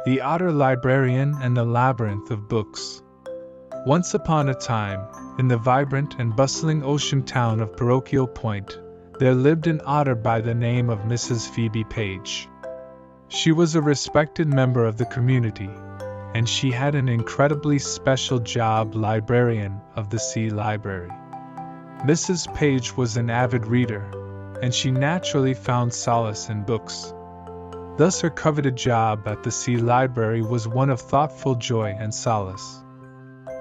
The Otter Librarian and the Labyrinth of Books. Once upon a time, in the vibrant and bustling ocean town of Parochial Point, there lived an otter by the name of Mrs. Phoebe Paige. She was a respected member of the community, and she had an incredibly special job, librarian of the Sea Library. Mrs. Paige was an avid reader, and she naturally found solace in books. Thus her coveted job at the Sea Library was one of thoughtful joy and solace.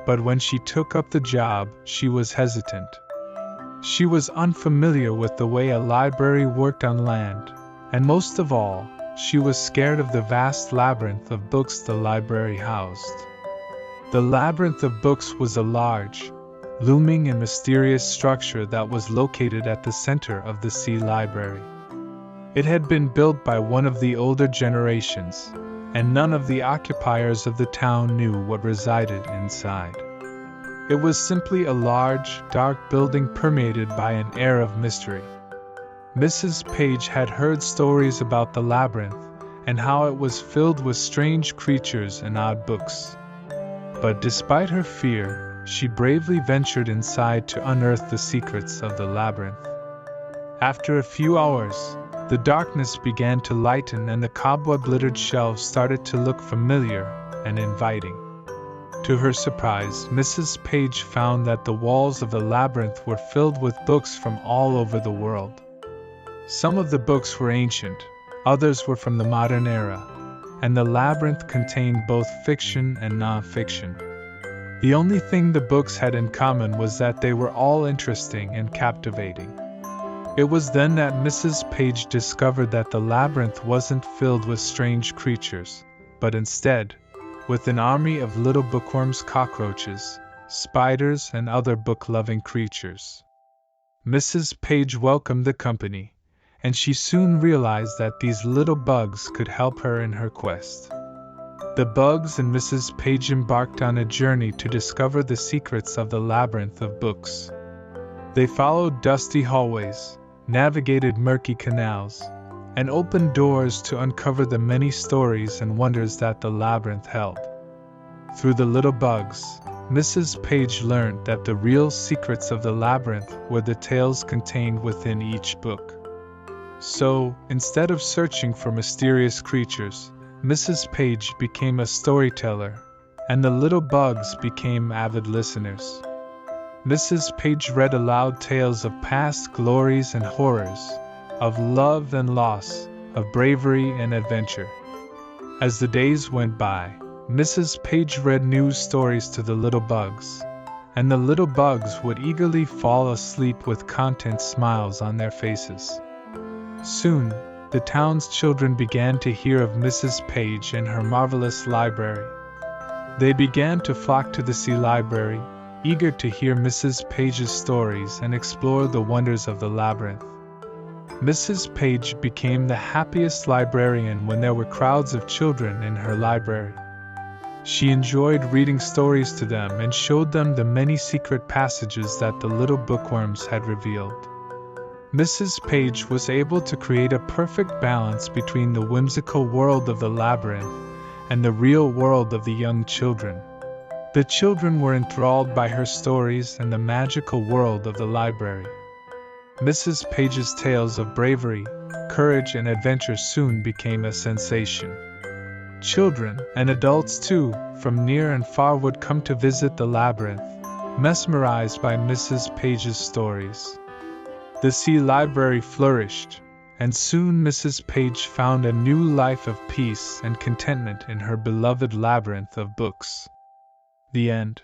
But when she took up the job, she was hesitant. She was unfamiliar with the way a library worked on land, and most of all, she was scared of the vast labyrinth of books the library housed. The Labyrinth of Books was a large, looming and mysterious structure that was located at the center of the Sea Library. It had been built by one of the older generations, and none of the occupiers of the town knew what resided inside. It was simply a large, dark building permeated by an air of mystery. Mrs. Paige had heard stories about the labyrinth and how it was filled with strange creatures and odd books. But despite her fear, she bravely ventured inside to unearth the secrets of the labyrinth. After a few hours, the darkness began to lighten and the cobweb-littered shelves started to look familiar and inviting. To her surprise, Mrs. Paige found that the walls of the labyrinth were filled with books from all over the world. Some of the books were ancient, others were from the modern era, and the labyrinth contained both fiction and non-fiction. The only thing the books had in common was that they were all interesting and captivating. It was then that Mrs. Paige discovered that the labyrinth wasn't filled with strange creatures, but instead, with an army of little bookworms, cockroaches, spiders, and other book-loving creatures. Mrs. Paige welcomed the company, and she soon realized that these little bugs could help her in her quest. The bugs and Mrs. Paige embarked on a journey to discover the secrets of the Labyrinth of Books. They followed dusty hallways, navigated murky canals, and opened doors to uncover the many stories and wonders that the labyrinth held. Through the little bugs, Mrs. Paige learned that the real secrets of the labyrinth were the tales contained within each book. So, instead of searching for mysterious creatures, Mrs. Paige became a storyteller, and the little bugs became avid listeners. Mrs. Paige read aloud tales of past glories and horrors, of love and loss, of bravery and adventure. As the days went by, Mrs. Paige read new stories to the little bugs, and the little bugs would eagerly fall asleep with content smiles on their faces. Soon, the town's children began to hear of Mrs. Paige and her marvelous library. They began to flock to the Sea Library, eager to hear Mrs. Paige's stories and explore the wonders of the labyrinth. Mrs. Paige became the happiest librarian when there were crowds of children in her library. She enjoyed reading stories to them and showed them the many secret passages that the little bookworms had revealed. Mrs. Paige was able to create a perfect balance between the whimsical world of the labyrinth and the real world of the young children. The children were enthralled by her stories and the magical world of the library. Mrs. Paige's tales of bravery, courage, and adventure soon became a sensation. Children, and adults too, from near and far would come to visit the labyrinth, mesmerized by Mrs. Paige's stories. The Sea Library flourished, and soon Mrs. Paige found a new life of peace and contentment in her beloved Labyrinth of Books. The end.